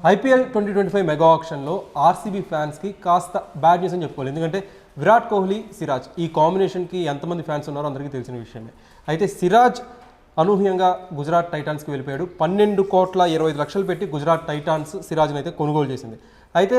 IPL 2025 mega ఆక్షన్లో RCB ఫ్యాన్స్కి కాస్త bad news అని చెప్పుకోవాలి. ఎందుకంటే విరాట్ కోహ్లీ, సిరాజ్ ఈ కాంబినేషన్కి ఎంతమంది ఫ్యాన్స్ ఉన్నారో అందరికీ తెలిసిన విషయమే. అయితే సిరాజ్ అనూహ్యంగా గుజరాత్ టైటాన్స్కి వెళ్ళిపోయాడు. 12,25,00,000 పెట్టి గుజరాత్ టైటాన్స్ సిరాజ్ని అయితే కొనుగోలు చేసింది. అయితే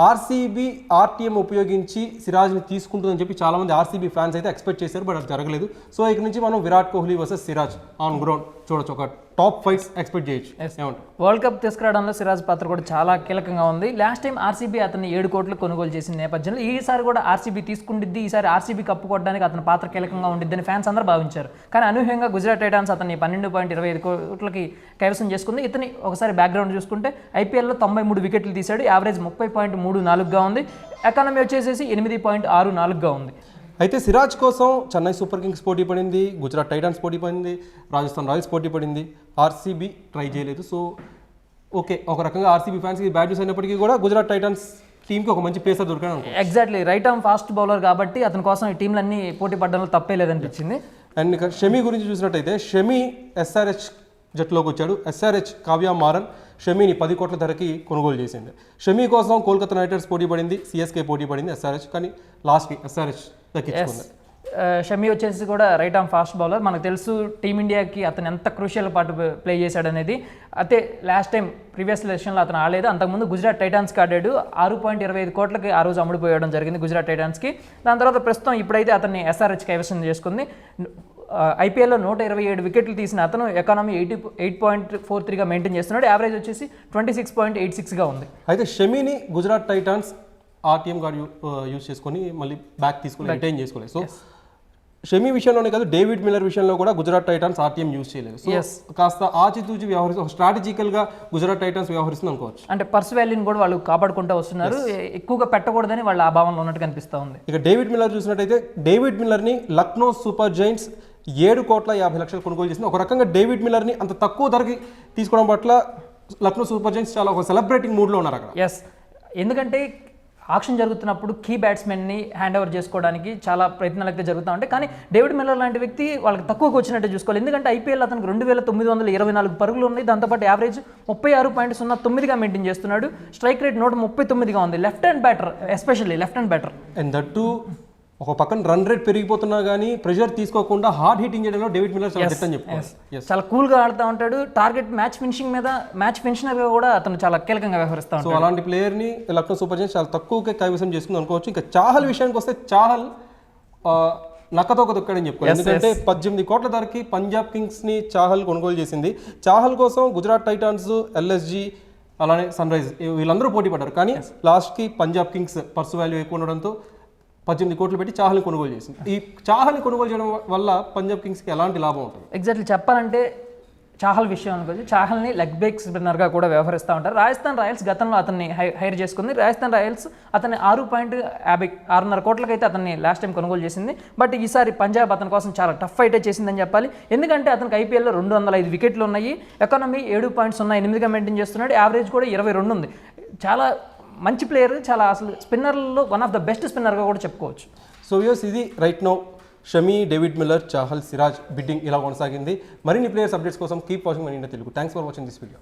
ఆర్సీబీ ఆర్టీఎం ఉపయోగించి సిరాజ్ని తీసుకుంటుందని చెప్పి చాలామంది ఆర్సీబీ ఫ్యాన్స్ అయితే ఎక్స్పెక్ట్ చేశారు. బట్ అది జరగలేదు. సో ఇక నుంచి మనం Virat Kohli versus Siraj on ground చూడొచ్చు. ఒక టాప్ ఫైట్స్ ఎక్స్పెక్ట్ చేయొచ్చు. ఏమంటారు? వరల్డ్ కప్ తీసుకురావడంలో సిరాజ్ పాత్ర కూడా చాలా కీలకంగా ఉంది. లాస్ట్ టైం ఆర్సీబీ అతన్ని 7 కోట్లు కొనుగోలు చేసిన నేపథ్యంలో ఈసారి కూడా ఆర్సీబీ తీసుకుండిద్ది, ఈసారి ఆర్సీబీ కప్పు కొట్టడానికి అతని పాత్ర కీలకంగా ఉండిద్దని ఫ్యాన్స్ అందరూ భావించారు. కానీ అనూహ్యంగా గుజరాత్ టైటాన్స్ అతన్ని 12.25 కోట్లకి కైవసం చేసుకుంది. ఇతని ఒకసారి బ్యాక్గ్రౌండ్ చూసుకుంటే ఐపీఎల్లో 93 వికెట్లు తీశాడు. యావరేజ్ 30.34గా ఉంది. ఎకానమీ వచ్చేసేసి 8.64గా ఉంది. అయితే సిరాజ్ కోసం చెన్నై సూపర్ కింగ్స్ పోటీ పడింది, గుజరాత్ టైటాన్స్ పోటీ పడింది, రాజస్థాన్ రాయల్స్ పోటీ పడింది. ఆర్సీబీ ట్రై చేయలేదు. సో ఓకే, ఒక రకంగా ఆర్సీబీ ఫ్యాన్స్కి బ్యాడ్ న్యూస్ అయినప్పటికీ కూడా గుజరాత్ టైటాన్స్ టీంకి ఒక మంచి పేసర్ దొరికాడు అనుకో. Exactly, right arm fast bowler కాబట్టి అతని కోసం ఈ టీంలన్నీ పోటీ పడడంలో తప్పే లేదనిపించింది. అండ్ ఇక షమి గురించి చూసినట్టయితే షమి ఎస్ఆర్హెచ్ జట్టులోకి వచ్చాడు. ఎస్ఆర్హెచ్ కావ్య మారన్ షమీని 10 కోట్ల ధరకి కొనుగోలు చేసింది. షమీ కోసం కోల్కతా నైట్ రైడర్స్ పోటీ పడింది, సిఎస్కే పోటీ పడింది, ఎస్ఆర్హెచ్ కానీ లాస్ట్కి ఎస్ఆర్హెచ్ దక్కించుకుంది. షమీ వచ్చేసి కూడా రైట్ ఆర్మ్ ఫాస్ట్ బౌలర్. మనకు తెలుసు టీమిండియాకి అతను ఎంత క్రూషియల్ పార్ట్ ప్లే చేశాడనేది. అయితే లాస్ట్ టైం ప్రీవియస్ సెషన్లో అతను ఆడలేదు. అంతకుముందు గుజరాత్ టైటాన్స్కి ఆడాడు. 6.25 కోట్లకి ఆ రోజు అమ్ముడుపోయడం జరిగింది గుజరాత్ టైటాన్స్కి. దాని తర్వాత ప్రస్తుతం ఇప్పుడైతే అతన్ని ఎస్ఆర్హెచ్ కైవసం చేసుకుంది. ఐపీఎల్లో 127 వికెట్లు తీసిన అతను ఎకానమీ 8.43గా మెయింటైన్ చేస్తున్నాడు. యావరేజ్ వచ్చేసి 26.86గా ఉంది. అయితే షమీని Gujarat Titans RTM card use చేసుకొని మళ్ళీ బ్యాక్ తీసుకొని రిటైన్ చేసుకోలేదు. సో షమీ విషయంలోనే కాదు, డేవిడ్ మిల్లర్ విషయంలో కూడా గుజరాత్ టైటాన్స్ ఆర్టీఎం యూజ్ చేయలేదు. సో కాస్త ఆచితూచి వ్యవహరిస్తూ స్ట్రాటజికల్గా గుజరాత్ టైటాన్స్ వ్యవహరిస్తుంది అనుకోవచ్చు. అంటే పర్స్ వాల్యూని కూడా వాళ్ళు కాపాడుకుంటూ వస్తున్నారు. ఎక్కువగా పెట్టకూడదని వాళ్ళ ఆ భావనలో ఉన్నట్టు కనిపిస్తూ ఉంది. ఇక డేవిడ్ మిల్లర్ చూసినట్టయితే డేవిడ్ మిల్లర్ని లక్నో సూపర్ జైంట్స్ 7,50,00,000 కొనుగోలు చేసింది. ఒక రకంగా డేవిడ్ మిల్లర్ని అంత తక్కువ ధరకి తీసుకోవడం పట్ల లక్నో సూపర్ జైంట్స్ చాలా ఒక సెలబ్రేటింగ్ మూడ్లో ఉన్నారు అక్కడ. ఎస్, ఎందుకంటే ఆక్షన్ జరుగుతున్నప్పుడు కీ బ్యాట్స్మెన్ని హ్యాండ్ ఓవర్ చేసుకోవడానికి చాలా ప్రయత్నాలు అయితే జరుగుతూ ఉంటాయి. కానీ డేవిడ్ మిల్లర్ లాంటి వ్యక్తి వాళ్ళకి తక్కువకి వచ్చినట్టు చూసుకోవాలి. ఎందుకంటే ఐపీఎల్ అతనికి 2,924 పరుగులు ఉన్నాయి. దాంతోపాటు యావరేజ్ 36.09గా మెయింటైన్ చేస్తున్నాడు. స్ట్రైక్ రేట్ 139గా ఉంది. Left hand batter, especially left hand batter. And that ఒక పక్కన రన్ రేట్ పెరిగిపోతున్నా కానీ ప్రెషర్ తీసుకోకుండా హార్డ్ హిట్టింగ్ చేయడంలో డేవిడ్ మిల్లర్ చాలా దిట్టని చెప్పుకోవాలి. చాలా కూల్గా ఆడుతూ ఉంటాడు. టార్గెట్ మ్యాచ్ ఫినిషింగ్ మీద మ్యాచ్ ఫినిషనర్గా కూడా అతను చాలా కీలకంగా వ్యవహరిస్తూ ఉంటాడు. సో అలాంటి ప్లేయర్ని లక్నో సూపర్ జైంట్స్ చాలా తక్కువగా కైవసం చేసుకుంది అనుకోవచ్చు. ఇంకా చాహల్ విషయానికి వస్తే చాహల్ నక్కతోక దొక్కాడని చెప్పుకోవాలి. ఎందుకంటే 18 కోట్ల ధరకి పంజాబ్ కింగ్స్ని చాహల్ కొనుగోలు చేసింది. చాహల్ కోసం గుజరాత్ టైటాన్స్, ఎల్ఎస్జీ అలానే సన్ రైజ్ వీళ్ళందరూ పోటీ పడ్డారు. కానీ లాస్ట్కి పంజాబ్ కింగ్స్ పర్సు వాల్యూ ఎక్కువ ఉండడంతో 18 కోట్లు పెట్టి చాహల్ని కొనుగోలు చేసింది. ఈ చాహల్ని కొనుగోలు చేయడం వల్ల పంజాబ్ కింగ్స్కి ఎలాంటి లాభం ఉంటుంది? ఎగ్జాక్ట్లీ చెప్పాలంటే చాహల్ విషయం అనుకోవచ్చు. చాహల్ని లెగ్ బ్రేక్ స్పిన్నర్గా కూడా వ్యవహరిస్తూ ఉంటారు. రాజస్థాన్ రాయల్స్ గతంలో అతన్ని హైర్ చేసుకుంది. రాజస్థాన్ రాయల్స్ అతన్ని 6.6 కోట్లకైతే అతన్ని లాస్ట్ టైం కొనుగోలు చేసింది. బట్ ఈసారి పంజాబ్ అతని కోసం చాలా టఫ్ ఫైటే చేసిందని చెప్పాలి. ఎందుకంటే అతనికి ఐపీఎల్లో 205 వికెట్లు ఉన్నాయి. ఎకానమీ 7.08గా మెయింటైన్ చేస్తున్నాడు. యావరేజ్ కూడా 22 ఉంది. చాలా మంచి ప్లేయర్, చాలా అసలు స్పిన్నర్లలో వన్ ఆఫ్ ద బెస్ట్ స్పిన్నర్గా కూడా చెప్పుకోవచ్చు. సో వ్యూస్, ఇది right now Shami, David Miller, Chahal, Siraj bidding ఇలా కొనసాగింది. మరిన్ని ప్లేయర్స్ అప్డేట్స్ కోసం కీప్ వాచింగ్ మన India Telugu. Thanks for watching this video.